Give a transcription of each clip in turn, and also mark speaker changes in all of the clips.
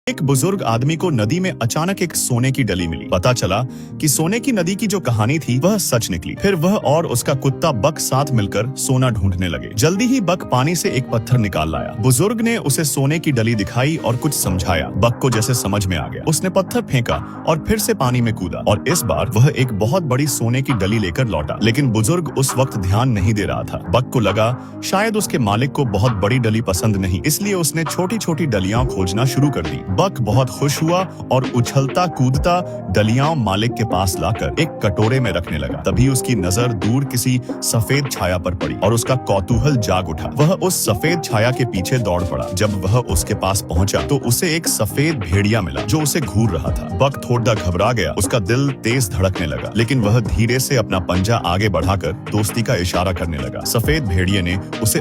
Speaker 1: एक बुजुर्ग आदमी को नदी में अचानक एक सोने की डली मिली। पता चला कि सोने की नदी की जो कहानी थी वह सच निकली। फिर वह और उसका कुत्ता बक साथ मिलकर सोना ढूंढने लगे। जल्दी ही बक पानी से एक पत्थर निकाल लाया। बुजुर्ग ने उसे सोने की डली दिखाई और कुछ समझाया। बक को जैसे समझ में आ गया। उसने पत्थर फेंका और फिर से पानी में कूदा और इस बार वह एक बहुत बड़ी सोने की डली लेकर लौटा। लेकिन बुजुर्ग उस वक्त ध्यान नहीं दे रहा था। बक को लगा शायद उसके मालिक को बहुत बड़ी डली पसंद नहीं, इसलिए उसने छोटी छोटी डलियां खोजना शुरू कर दी। बक बहुत खुश हुआ और उछलता कूदता डलियां मालिक के पास लाकर एक कटोरे में रखने लगा। तभी उसकी नजर दूर किसी सफेद छाया पर पड़ी और उसका कौतूहल जाग उठा। वह उस सफेद छाया के पीछे दौड़ पड़ा। जब वह उसके पास पहुंचा तो उसे एक सफेद भेड़िया मिला जो उसे घूर रहा था। बक थोड़ा घबरा गया। उसका दिल तेज धड़कने लगा, लेकिन वह धीरे से अपना पंजा आगे बढ़ाकर दोस्ती का इशारा करने लगा। सफेद भेड़िए ने उसे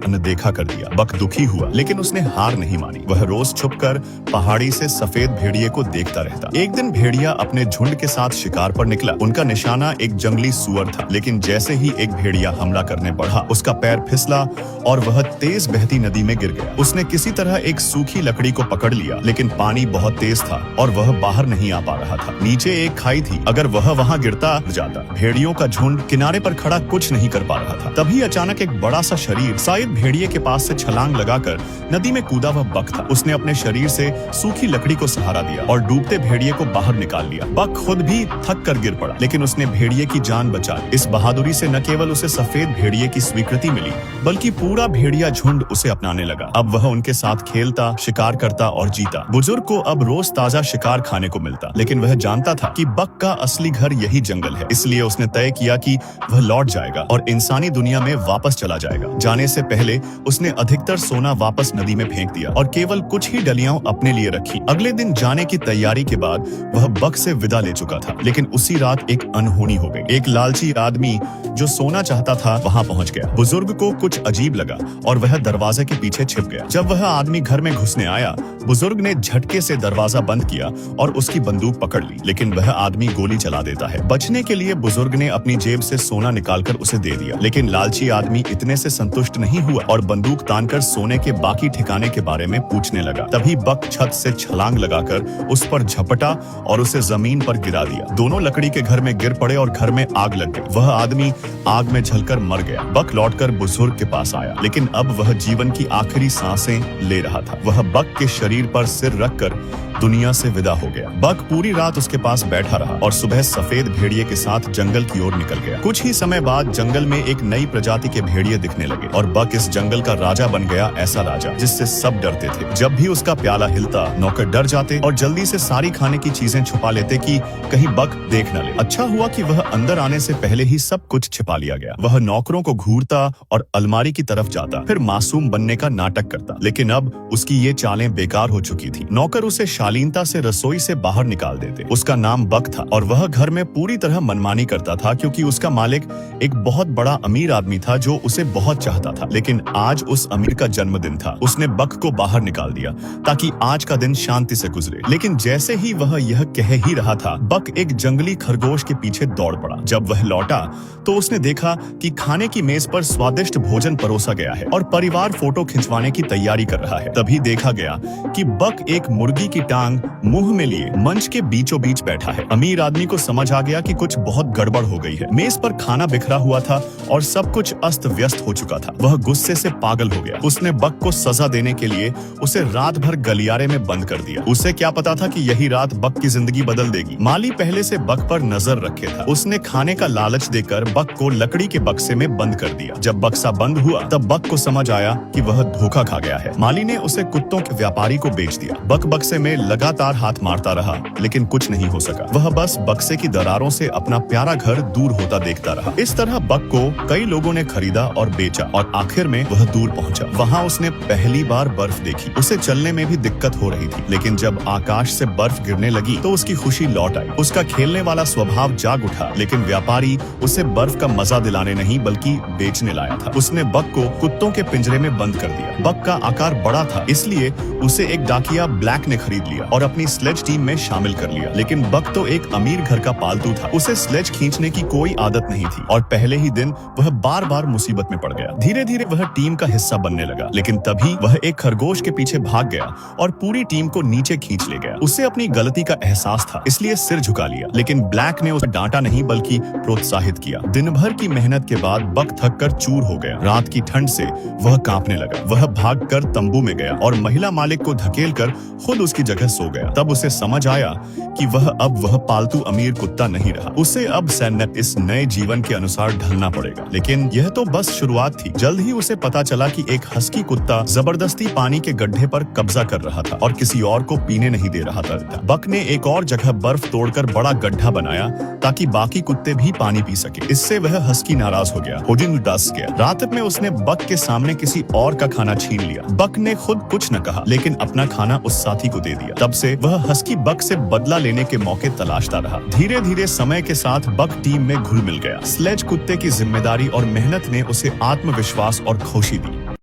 Speaker 1: अनदेखा कर दिया। बक दुखी हुआ, लेकिन उसने हार नहीं मानी। वह रोज छुपकर पहाड़ी से सफेद भेड़िए को देखता रहता। एक दिन भेड़िया अपने झुंड के साथ शिकार पर निकला। उनका निशाना एक जंगली सुअर था, लेकिन जैसे ही एक भेड़िया हमला करने बढ़ा, उसका पैर फिसला और वह तेज बहती नदी में गिर गया। उसने किसी तरह एक सूखी लकड़ी को पकड़ लिया, लेकिन पानी बहुत तेज था और वह बाहर नहीं आ पा रहा था। नीचे एक खाई थी, अगर वह वहां गिरता जाता। भेड़ियों का झुंड किनारे पर खड़ा कुछ नहीं कर पा रहा था। तभी अचानक एक बड़ा सा शरीर शायद भेड़िए के पास से छलांग लगाकर नदी में कूदा। वह बक था। उसने अपने शरीर से सूखी लकड़ी को सहारा दिया और डूबते भेड़िए को बाहर निकाल लिया। बक खुद भी थक कर गिर पड़ा, लेकिन उसने भेड़िए की जान बचाई। इस बहादुरी से न केवल उसे सफेद भेड़िए की स्वीकृति मिली, बल्कि पूरा भेड़िया झुंड उसे अपनाने लगा। अब वह उनके साथ खेलता, शिकार करता और जीता। बुजुर्ग को अब रोज ताजा शिकार खाने को मिलता, लेकिन वह जानता था कि बक का असली घर यही जंगल है। इसलिए उसने तय किया कि वह लौट जाएगा और इंसानी दुनिया में वापस चला जाएगा। जाने से पहले उसने अधिकतर सोना वापस नदी में फेंक दिया और केवल कुछ ही डलियां अपने लिए रखी। अगले दिन जाने की तैयारी के बाद वह बक से विदा ले चुका था, लेकिन उसी रात एक अनहोनी हो गई। एक लालची आदमी जो सोना चाहता था वहां पहुंच गया। बुजुर्ग को कुछ अजीब लगा और वह दरवाजे के पीछे छिप गया। जब वह आदमी घर में घुसने आया, बुजुर्ग ने झटके से दरवाजा बंद किया और उसकी बंदूक पकड़ ली, लेकिन वह आदमी गोली चला देता है। बचने के लिए बुजुर्ग ने अपनी जेब से सोना निकालकर उसे दे दिया, लेकिन लालची आदमी इतने से संतुष्ट नहीं हुआ और बंदूक तानकर सोने के बाकी ठिकाने के बारे में पूछने लगा। तभी बक छत से छलांग लगाकर उस पर झपटा और उसे जमीन पर गिरा दिया। दोनों लकड़ी के घर में गिर पड़े और घर में आग लग गई। वह आदमी आग में जलकर मर गया। बक लौटकर बुजुर्ग के पास आया, लेकिन अब वह जीवन की आखिरी सांसें ले रहा था। वह बक के शरीर पर सिर रखकर दुनिया से विदा हो गया। बक पूरी रात उसके पास बैठा रहा और सुबह सफेद भेड़िए के साथ जंगल की ओर निकल गया। कुछ ही समय बाद जंगल में एक नई प्रजाति के भेड़िए दिखने लगे और बक इस जंगल का राजा बन गया। ऐसा राजा जिससे सब डरते थे। जब भी उसका प्याला हिलता, नौकर डर जाते और जल्दी से सारी खाने की चीजें छुपा लेते कि कहीं बक देख न ले। अच्छा हुआ कि वह अंदर आने से पहले ही सब कुछ छिपा लिया गया। वह नौकरों को घूरता और अलमारी की तरफ जाता, फिर मासूम बनने का नाटक करता। लेकिन अब उसकी ये चालें बेकार हो चुकी थी। नौकर उसे शालीनता से रसोई से बाहर निकाल देते। उसका नाम बक था और वह घर में पूरी तरह मनमानी करता था, क्योंकि उसका मालिक एक बहुत बड़ा अमीर आदमी था जो उसे बहुत चाहता था। लेकिन आज उस अमीर का जन्मदिन था। उसने बक को बाहर निकाल दिया ताकि आज का दिन शांति से गुजरे। लेकिन जैसे ही वह यह कह ही रहा था, बक एक जंगली खरगोश के पीछे दौड़ पड़ा। जब वह लौटा तो उसने देखा कि खाने की मेज पर स्वादिष्ट भोजन परोसा गया है और परिवार फोटो खिंचवाने की तैयारी कर रहा है। तभी देखा गया कि बक एक मुर्गी की टांग मुंह में लिए मंच के बीचों बीच बैठा है। अमीर आदमी को समझ आ गया कि कुछ बहुत गड़बड़ हो गई है। मेज पर खाना बिखरा हुआ था और सब कुछ अस्त व्यस्त हो चुका था। वह गुस्से से पागल हो गया। उसने बक को सजा देने के लिए उसे रात भर गलियारे में बंद कर दिया। उसे क्या पता था कि यही रात बक की जिंदगी बदल देगी। माली पहले से बक पर नजर रखे था। उसने खाने का लालच देकर बक को लकड़ी के बक्से में बंद कर दिया। जब बक्सा बंद हुआ तब बक को समझ आया कि वह धोखा खा गया है। माली ने उसे कुत्तों के व्यापारी को बेच दिया। बक बक्से में लगातार हाथ मारता रहा, लेकिन कुछ नहीं हो सका। वह बस बक्से की दरारों से अपना प्यारा घर दूर होता देखता रहा। इस तरह बक को कई लोगों ने खरीदा और बेचा और आखिर में वह दूर पहुंचा। वहां उसने पहली बार बर्फ देखी। उसे चलने में भी दिक्कत हो रही थी, लेकिन जब आकाश से बर्फ गिरने लगी तो उसकी खुशी लौट आई। उसका खेलने वाला स्वभाव जाग उठा, लेकिन व्यापारी उसे बर्फ का मजा दिलाने नहीं बल्कि बेचने लाया था। उसने बक को कुत्तों के पिंजरे में बंद कर दिया। बक का आकार बड़ा था, इसलिए उसे एक डाकिया ब्लैक ने खरीद लिया। लिया और अपनी स्लेज टीम में शामिल कर लिया। लेकिन बक तो एक अमीर घर का पालतू था, उसे स्लेज खींचने की कोई आदत नहीं थी और पहले ही दिन वह बार बार मुसीबत में पड़ गया। धीरे धीरे वह टीम का हिस्सा बनने लगा, लेकिन तभी वह एक खरगोश के पीछे भाग गया और पूरी टीम को नीचे खींच ले गया। उसे अपनी गलती का एहसास था, इसलिए सिर झुका लिया, लेकिन ब्लैक ने उसे डांटा नहीं बल्कि प्रोत्साहित किया। दिन भर की मेहनत के बाद बक थक कर चूर हो गया। रात की ठंड से वह कांपने लगा। वह भागकर तंबू में गया और महिला मालिक को धकेलकर खुद उसकी जगह सो गया। तब उसे समझ आया कि वह पालतू अमीर कुत्ता नहीं रहा। उसे अब इस नए जीवन के अनुसार ढलना पड़ेगा। लेकिन यह तो बस शुरुआत थी। जल्द ही उसे पता चला कि एक हस्की कुत्ता जबरदस्ती पानी के गड्ढे पर कब्जा कर रहा था और किसी और को पीने नहीं दे रहा था। बक ने एक और जगह बर्फ तोड़कर बड़ा गड्ढा बनाया ताकि बाकी कुत्ते भी पानी पी सके। इससे वह हस्की नाराज हो गया। हुडिन डस गया। रात में उसने बक के सामने किसी और का खाना छीन लिया। बक ने खुद कुछ न कहा, लेकिन अपना खाना उस साथी को दे दिया। तब से वह हस्की बक से बदला लेने के मौके तलाशता रहा। धीरे धीरे समय के साथ बक टीम में घुल मिल गया। स्लेज कुत्ते की जिम्मेदारी और मेहनत ने उसे आत्मविश्वास और खुशी दी।